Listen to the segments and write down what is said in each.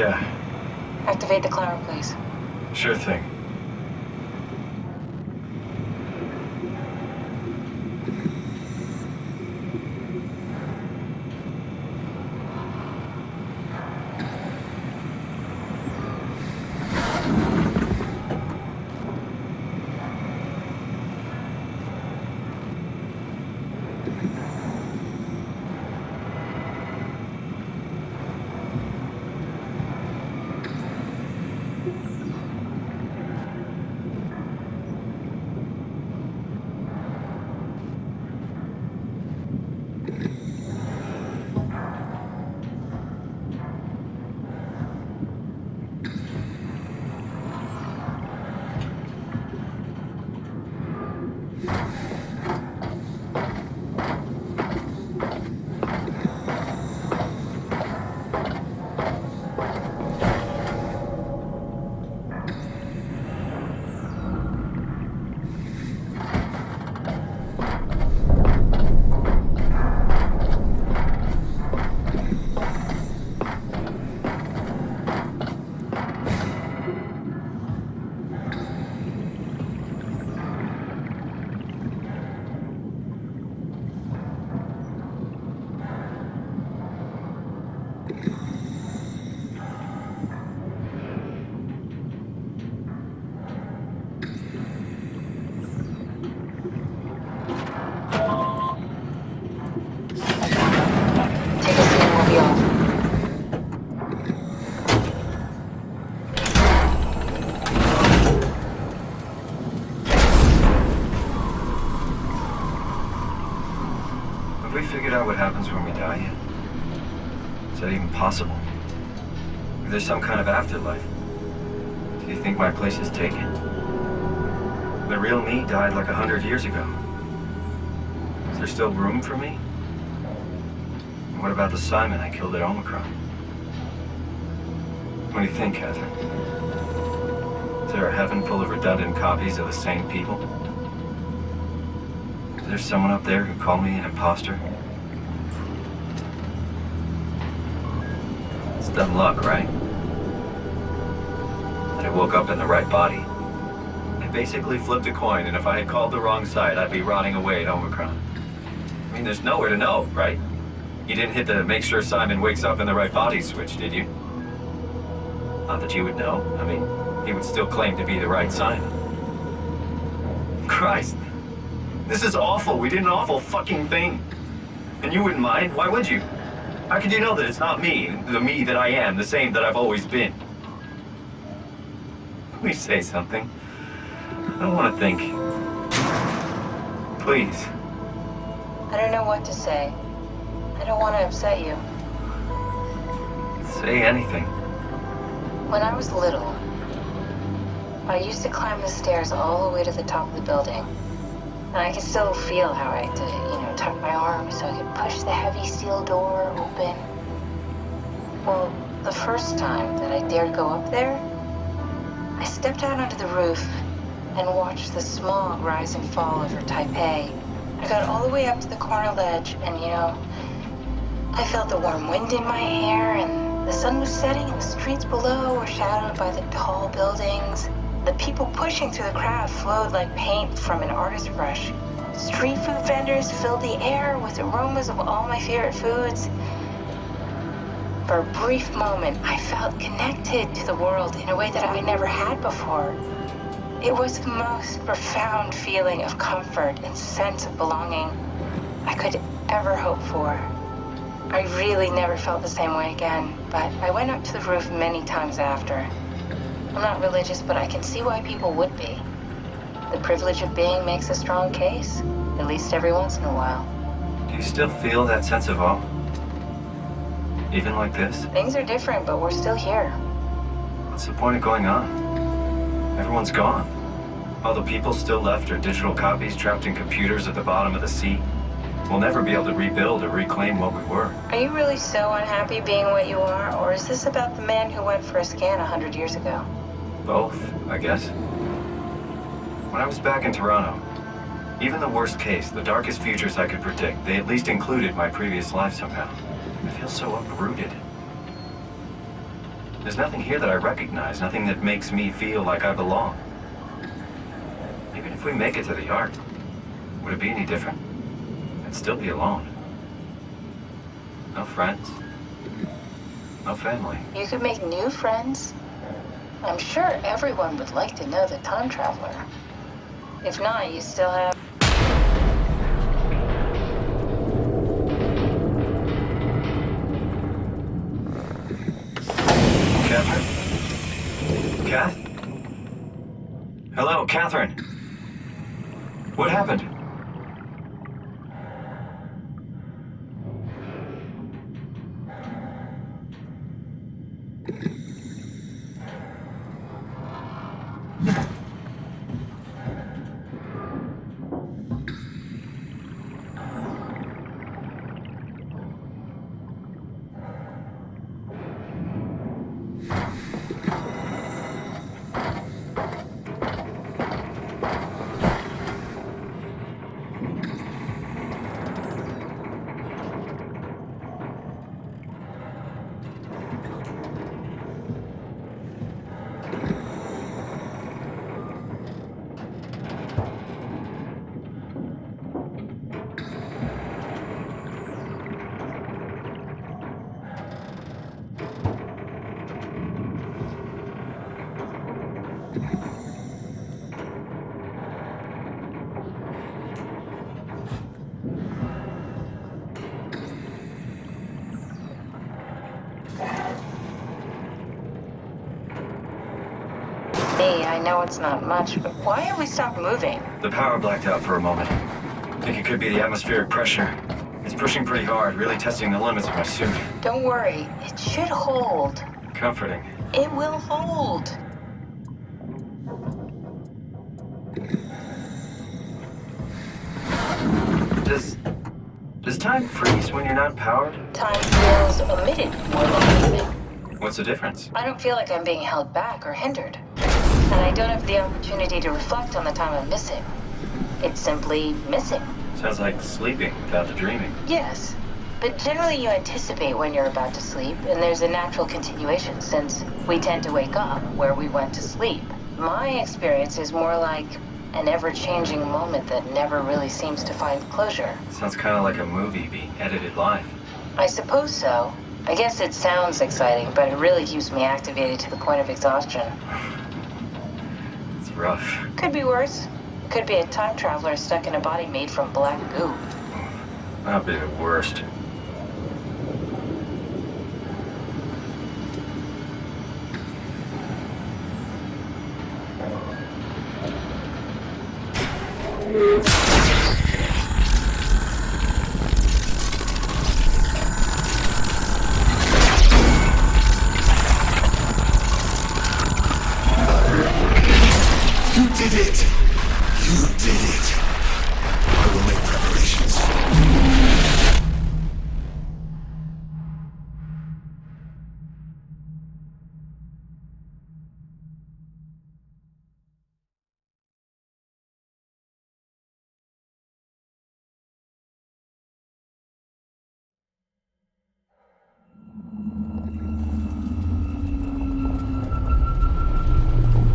Yeah. Activate the cloud, please. Sure thing. Take a seat and we'll be off. Have we figured out what happens when we die yet? Is that even possible? Is there some kind of afterlife? Do you think my place is taken? The real me died like 100 years ago. Is there still room for me? And what about the Simon I killed at Omicron? What do you think, Catherine? Is there a heaven full of redundant copies of the same people? Is there someone up there who called me an imposter? It's dumb luck, right? That I woke up in the right body. I basically flipped a coin, and if I had called the wrong side, I'd be rotting away at Omicron. I mean, there's nowhere to know, right? You didn't hit the make sure Simon wakes up in the right body switch, did you? Not that you would know. I mean, he would still claim to be the right Simon. Christ. This is awful. We did an awful fucking thing. And you wouldn't mind? Why would you? How could you know that it's not me, the me that I am, the same that I've always been? Please say something. I don't want to think. Please. I don't know what to say. I don't want to upset you. Say anything. When I was little, I used to climb the stairs all the way to the top of the building. And I can still feel how I had to, tuck my arm so I could push the heavy steel door open. Well, the first time that I dared go up there, I stepped out onto the roof and watched the smog rise and fall over Taipei. I got all the way up to the corner ledge and, I felt the warm wind in my hair and the sun was setting and the streets below were shadowed by the tall buildings. The people pushing through the crowd flowed like paint from an artist's brush. Street food vendors filled the air with aromas of all my favorite foods. For a brief moment, I felt connected to the world in a way that I never had before. It was the most profound feeling of comfort and sense of belonging I could ever hope for. I really never felt the same way again, but I went up to the roof many times after. I'm not religious, but I can see why people would be. The privilege of being makes a strong case, at least every once in a while. Do you still feel that sense of awe? Even like this? Things are different, but we're still here. What's the point of going on? Everyone's gone. All the people still left are digital copies trapped in computers at the bottom of the sea. We'll never be able to rebuild or reclaim what we were. Are you really so unhappy being what you are, or is this about the man who went for a scan 100 years ago? Both, I guess. When I was back in Toronto, even the worst case, the darkest futures I could predict, they at least included my previous life somehow. I feel so uprooted. There's nothing here that I recognize, nothing that makes me feel like I belong. Even if we make it to the Ark, would it be any different? I'd still be alone. No friends. No family. You could make new friends. I'm sure everyone would like to know the time traveler. If not, you still have... Catherine? Kath? Hello, Catherine. What happened? Hey, I know it's not much, but why have we stopped moving? The power blacked out for a moment. Think it could be the atmospheric pressure. It's pushing pretty hard, really testing the limits of my suit. Don't worry, it should hold. Comforting. It will hold. Does time freeze when you're not powered? Time feels omitted more than anything. What's the difference? I don't feel like I'm being held back or hindered. And I don't have the opportunity to reflect on the time I'm missing. It's simply missing. Sounds like sleeping without the dreaming. Yes. But generally you anticipate when you're about to sleep, and there's a natural continuation since we tend to wake up where we went to sleep. My experience is more like an ever-changing moment that never really seems to find closure. Sounds kind of like a movie being edited live. I suppose so. I guess it sounds exciting, but it really keeps me activated to the point of exhaustion. It's rough. Could be worse. Could be a time traveler stuck in a body made from black goo. That'd be the worst. You did it! You did it! I will make preparations.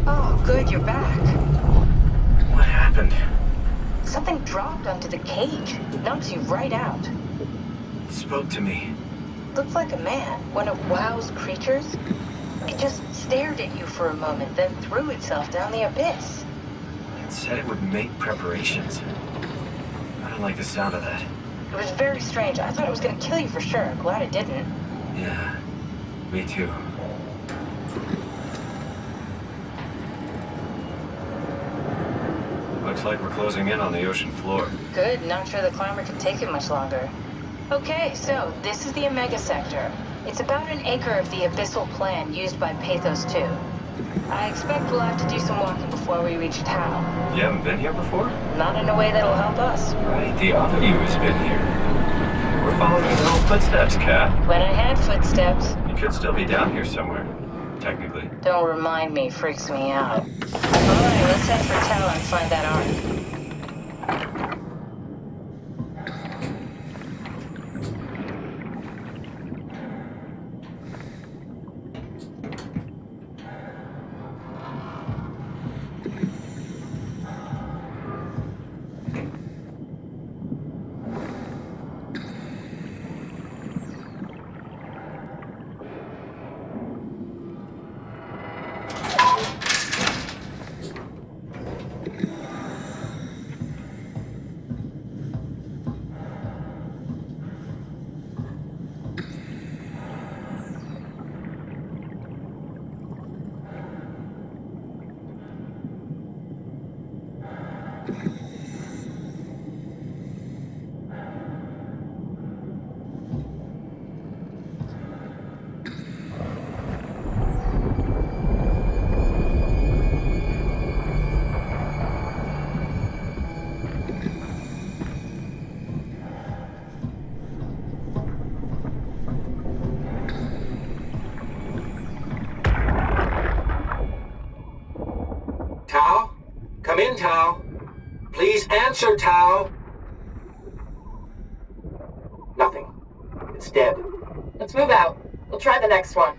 Oh, good, you're back. What happened? Something dropped onto the cage. Knocks you right out. It spoke to me. Looked like a man, one of WoW's creatures. It just stared at you for a moment, then threw itself down the abyss. It said it would make preparations. I don't like the sound of that. It was very strange. I thought it was gonna kill you for sure. Glad it didn't. Yeah, me too. Looks like we're closing in on the ocean floor. Good, not sure the climber can take it much longer. Okay, so this is the Omega Sector. It's about an acre of the abyssal plan used by Pathos 2. I expect we'll have to do some walking before we reach Tau. You haven't been here before? Not in a way that'll help us. Right, the other you has been here. We're following your little footsteps, Kat. When I had footsteps. You could still be down here somewhere, technically. Don't remind me, freaks me out. Alright, let's head for Tau and find that ark. Come in, Tao. Please answer, Tao. Nothing. It's dead. Let's move out. We'll try the next one.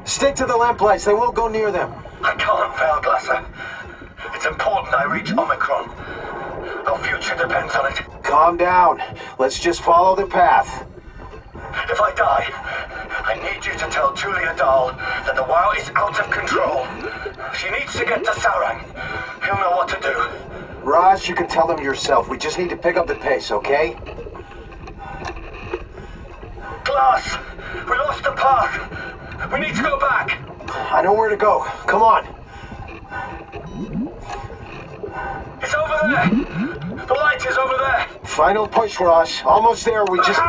Stick to the lamplights. They won't go near them. I can't, Valglasser. It's important I reach Omicron. Our future depends on it. Calm down. Let's just follow the path. If I die, I need you to tell Julia Dahl that the WoW is out of control. She needs to get to Sarang. He'll know what to do. Raj, you can tell them yourself. We just need to pick up the pace, okay? Glass! We lost the path! We need to go back! I know where to go. Come on. It's over there! The light is over there! Final push, Raj. Almost there. We just...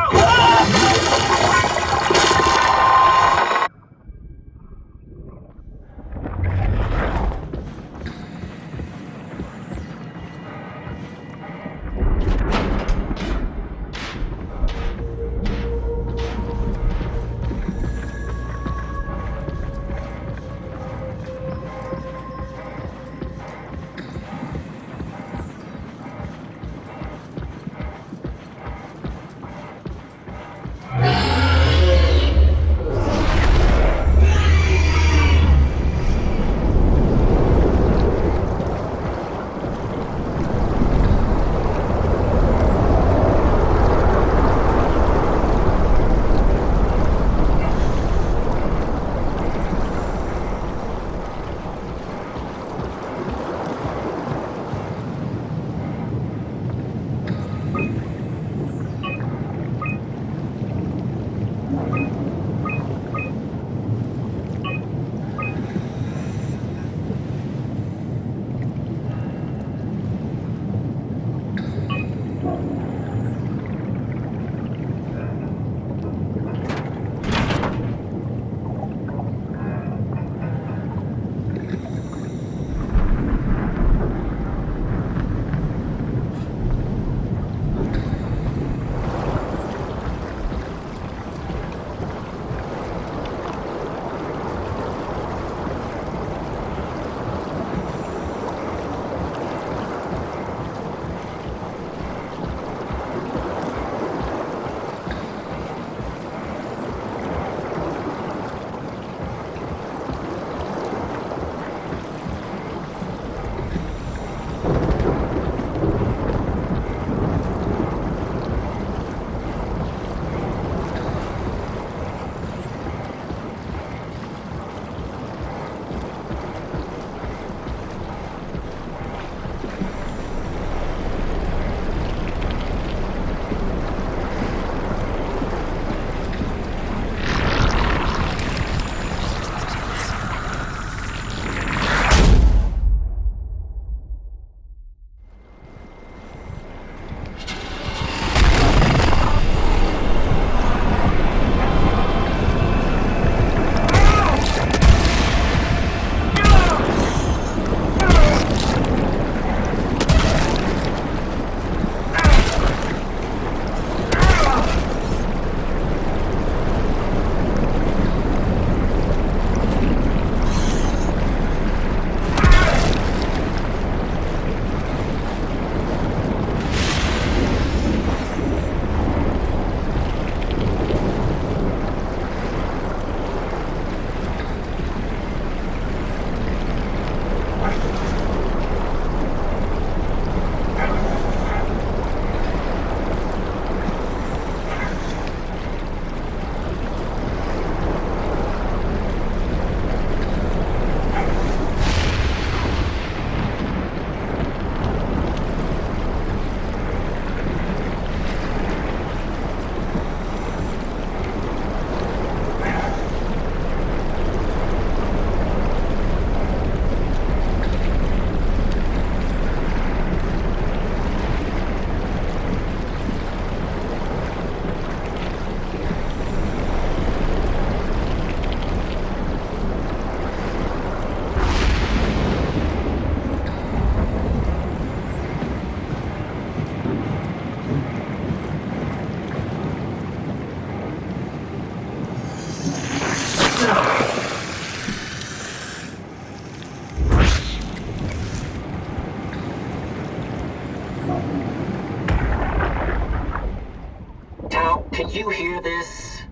you hear this?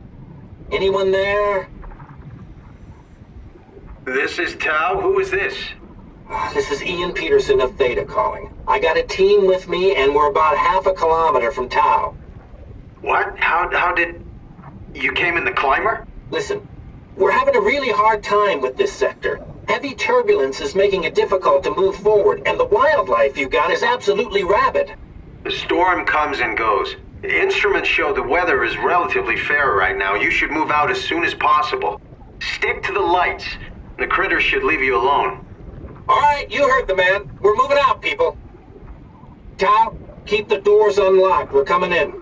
Anyone there? This is Tau. Who is this? This is Ian Peterson of Theta calling. I got a team with me, and we're about half a kilometer from Tau. What? How did... You came in the climber? Listen, we're having a really hard time with this sector. Heavy turbulence is making it difficult to move forward, and the wildlife you got is absolutely rabid. The storm comes and goes. The instruments show the weather is relatively fair right now. You should move out as soon as possible. Stick to the lights. The critters should leave you alone. All right, you heard the man. We're moving out, people. Tau, keep the doors unlocked. We're coming in.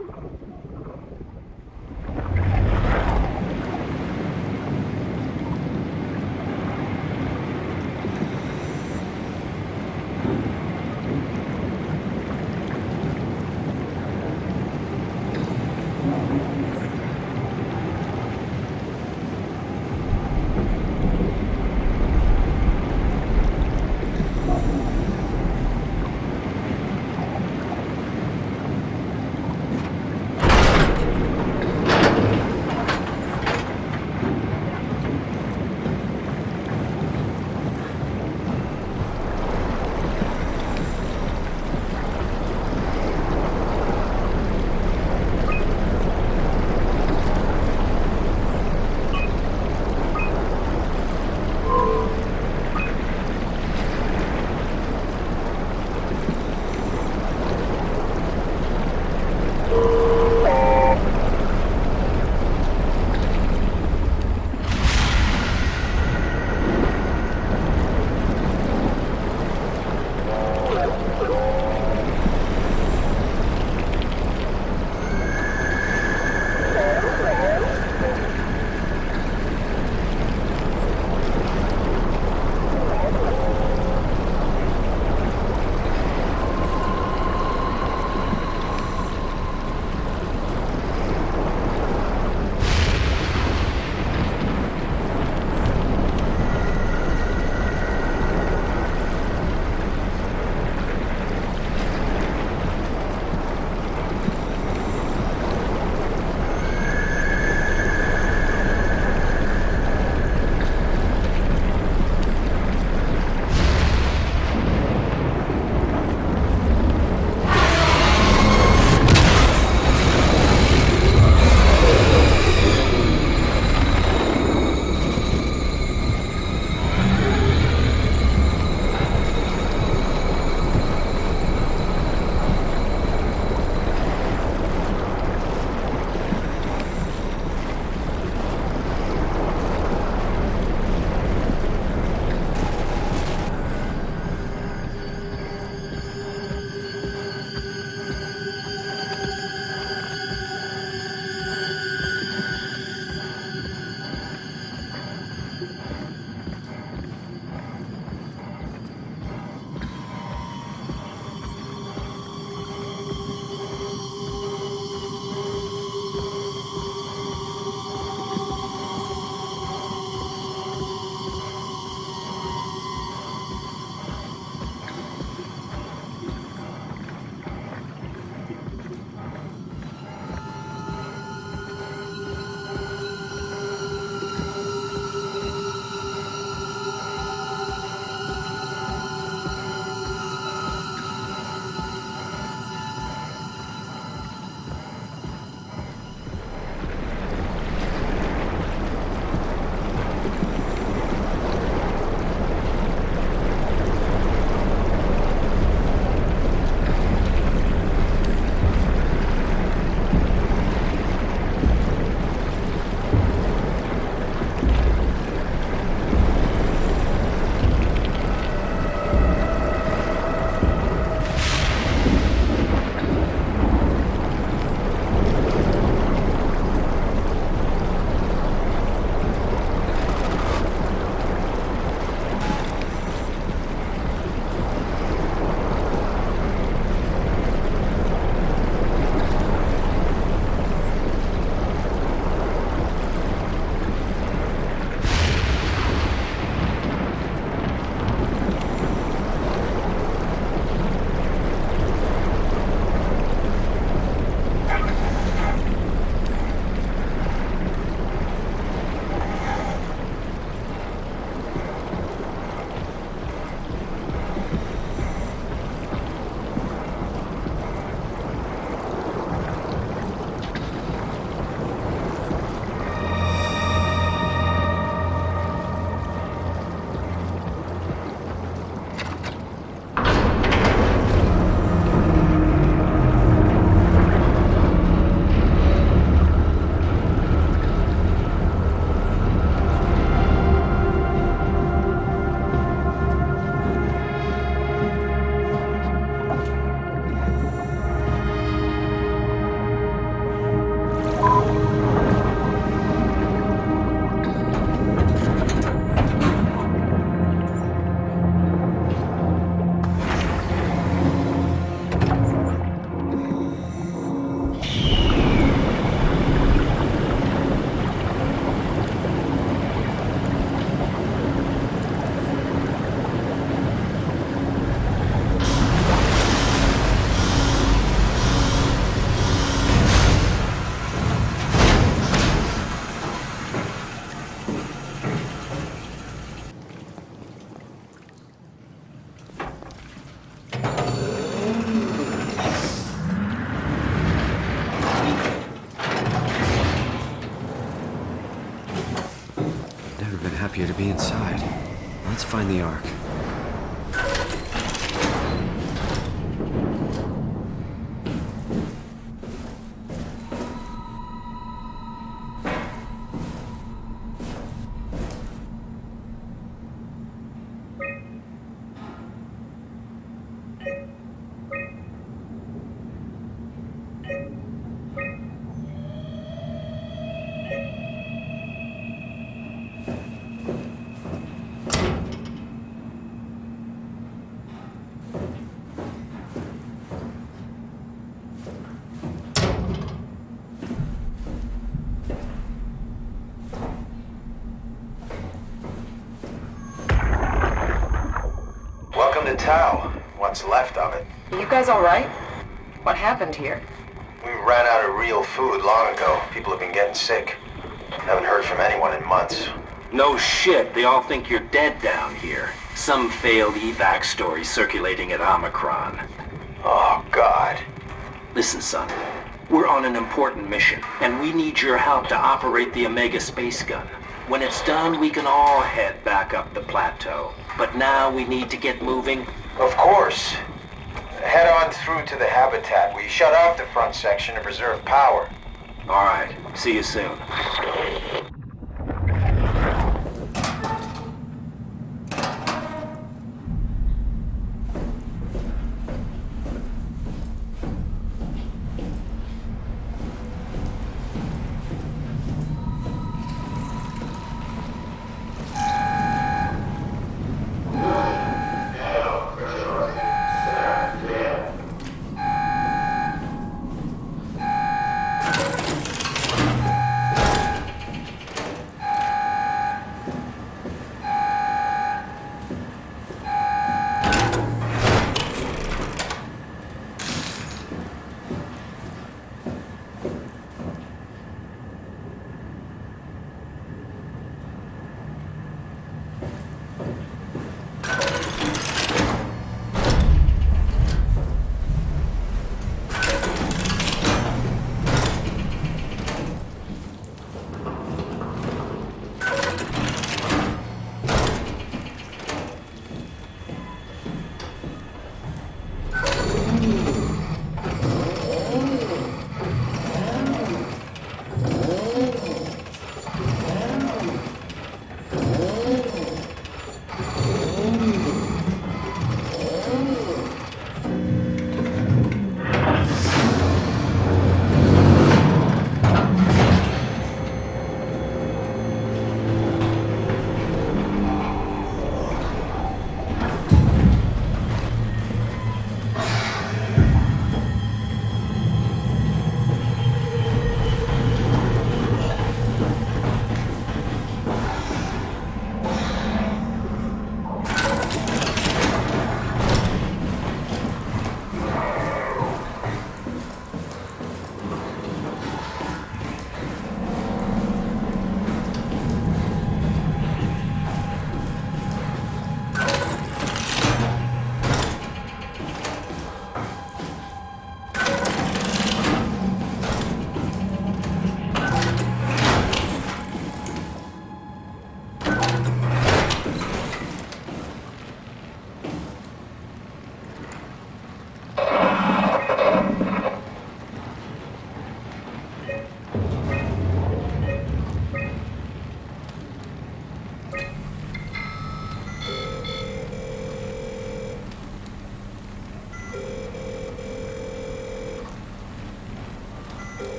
appear to be inside. Let's find the Ark. Welcome to Tau. What's left of it. You guys alright? What happened here? We ran out of real food long ago. People have been getting sick. Haven't heard from anyone in months. No shit, they all think you're dead down here. Some failed evac story circulating at Omicron. Oh, God. Listen, son. We're on an important mission, and we need your help to operate the Omega space gun. When it's done, we can all head back up the plateau. But now we need to get moving. Of course. Head on through to the habitat. We shut off the front section to preserve power. All right. See you soon.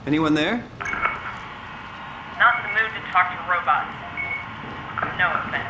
Anyone there? Not in the mood to talk to robots. No offense.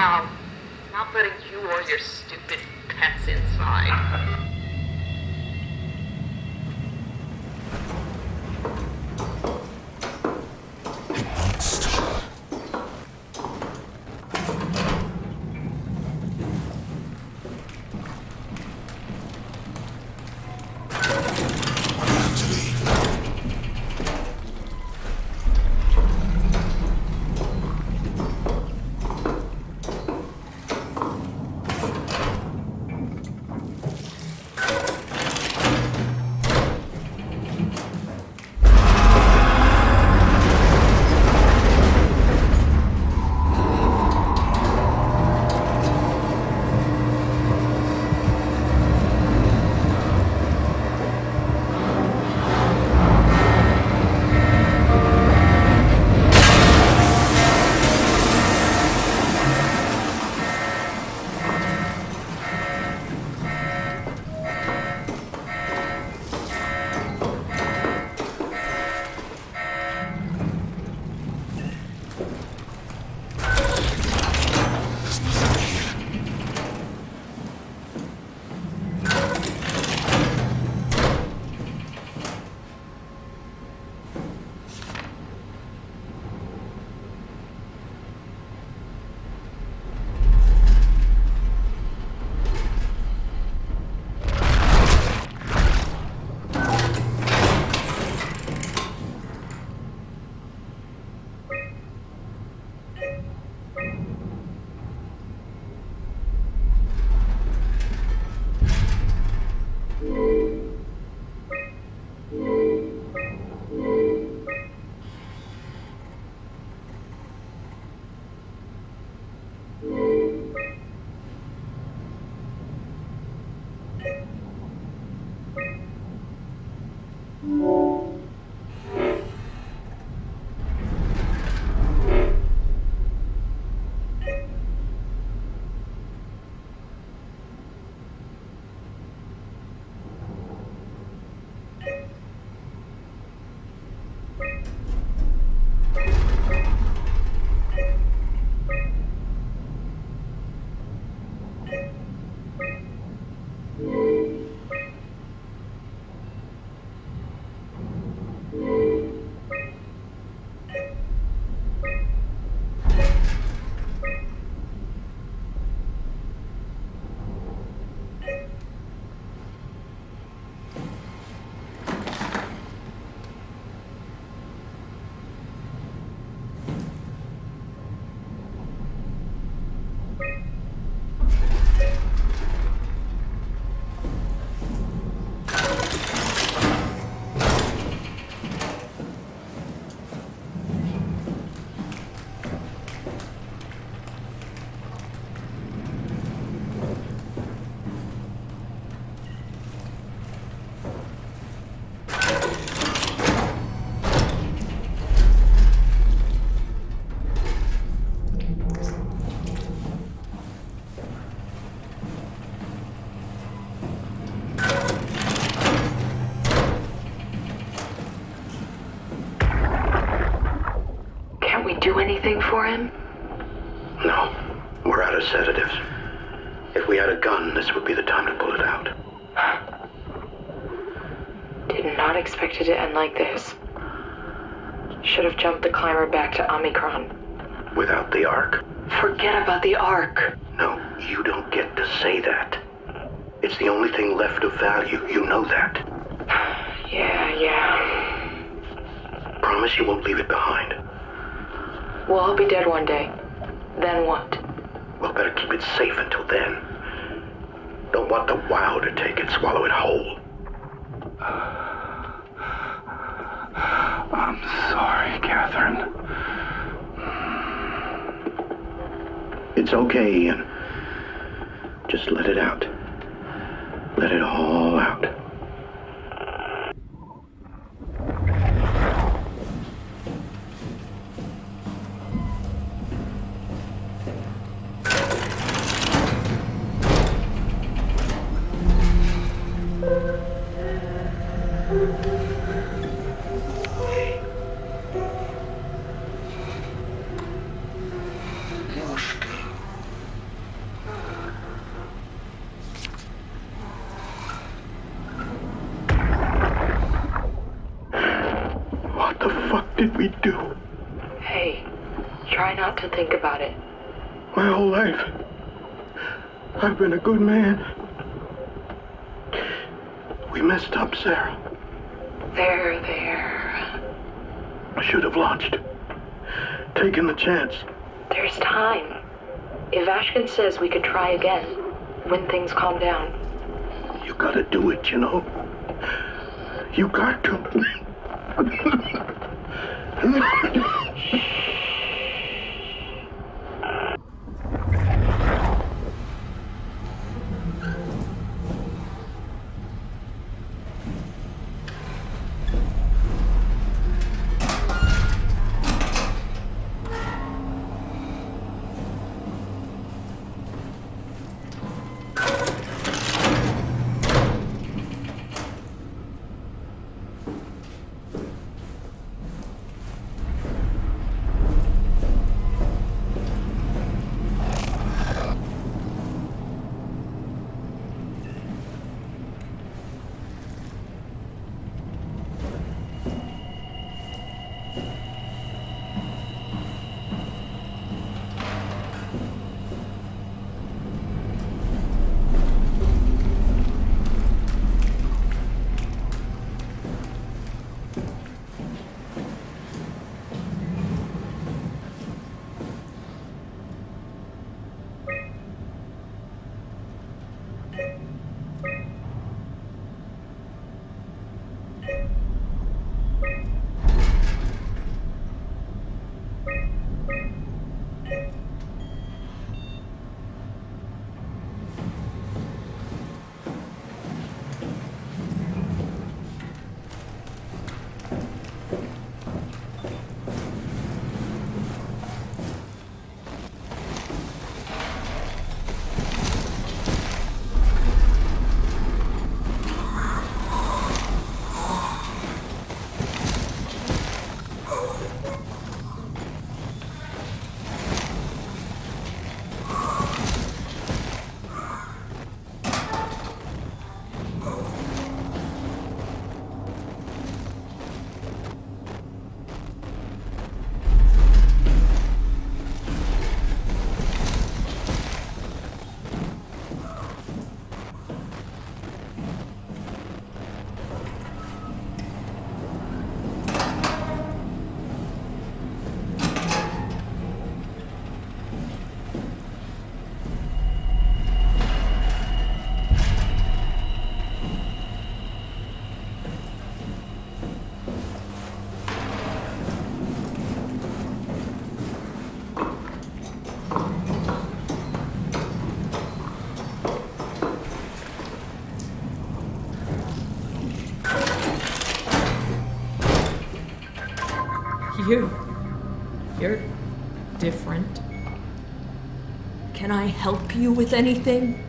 Wow. Not letting you or your stupid pets inside. Do anything for him? No, we're out of sedatives. If we had a gun, this would be the time to pull it out. Did not expect it to end like this. Should have jumped the climber back to Omicron. Without the Ark? Forget about the Ark. No, you don't get to say that. It's the only thing left of value, you know that. Yeah. Promise you won't leave it behind. Well, I'll be dead one day. Then what? Well, better keep it safe until then. Don't want the wow to take it, swallow it whole. I'm sorry, Catherine. It's okay, Ian. Just let it out. Let it all out. Мушка, we do? Hey, try not to think about it. My whole life, I've been a good man. We messed up, Sarah. There. I should have launched. Taken the chance. There's time. If Ashkin says we could try again, when things calm down. You gotta do it, you know. You got to. You're different. Can I help you with anything?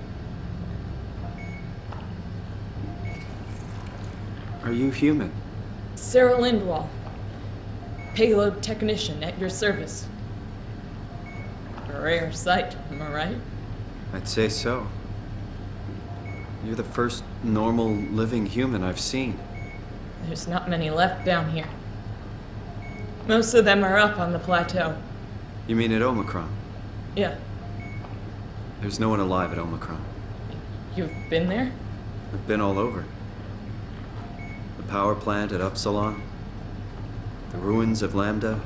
Are you human? Sarah Lindwall, payload technician at your service. A rare sight, am I right? I'd say so. You're the first normal living human I've seen. There's not many left down here. Most of them are up on the plateau. You mean at Omicron? Yeah. There's no one alive at Omicron. You've been there? I've been all over. The power plant at Upsilon, the ruins of Lambda,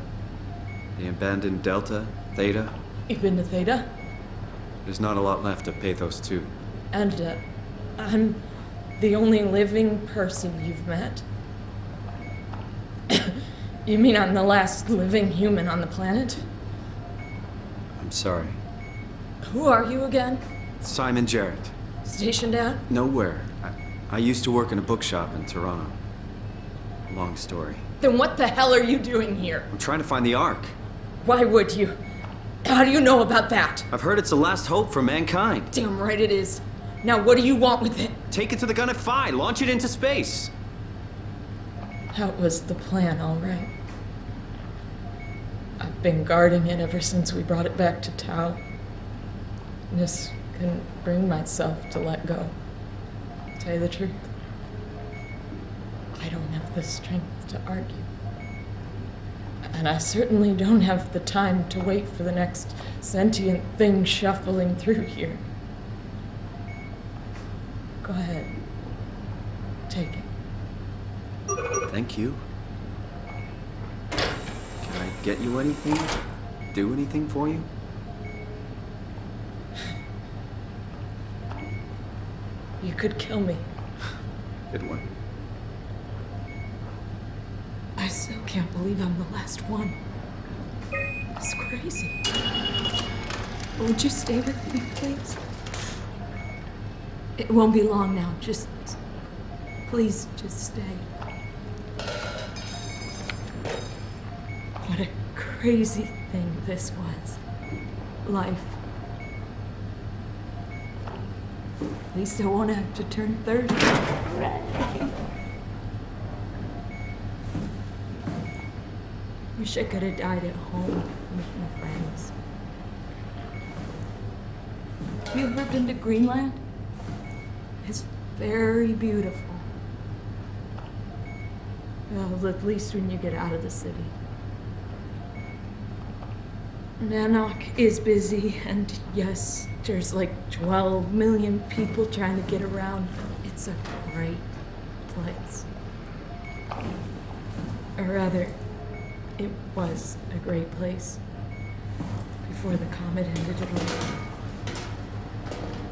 the abandoned Delta, Theta. You've been to Theta? There's not a lot left of Pathos 2. And, I'm the only living person you've met? You mean I'm the last living human on the planet? I'm sorry. Who are you again? Simon Jarrett. Stationed out? Nowhere. I used to work in a bookshop in Toronto. Long story. Then what the hell are you doing here? I'm trying to find the Ark. Why would you? How do you know about that? I've heard it's the last hope for mankind. Damn right it is. Now what do you want with it? Take it to the Gunnet Phi. Launch it into space. That was the plan, all right. I've been guarding it ever since we brought it back to Tau. Just couldn't bring myself to let go. To tell you the truth, I don't have the strength to argue. And I certainly don't have the time to wait for the next sentient thing shuffling through here. Go ahead. Take it. Thank you. Can I get you anything? Do anything for you? You could kill me. Good one. I still can't believe I'm the last one. It's crazy. Would you stay with me, please? It won't be long now. Please, just stay. What a crazy thing this was. Life. At least I won't have to turn 30. Wish I could have died at home with my friends. Have you ever been to Greenland? It's very beautiful. Well, at least when you get out of the city. Nanook is busy, and yes, there's like 12 million people trying to get around. It's a great place. Or rather, it was a great place before the comet ended it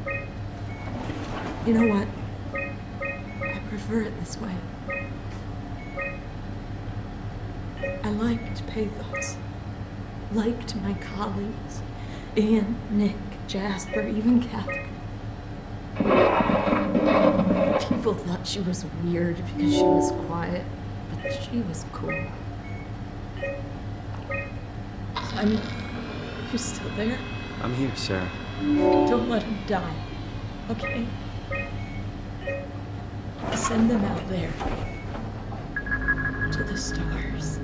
all. You know what? I prefer it this way. I liked Pathos. Liked my colleagues. Ian, Nick, Jasper, even Catherine. People thought she was weird because she was quiet, but she was cool. Simon, you still there? I'm here, Sarah. Don't let him die, okay? Send them out there to the stars.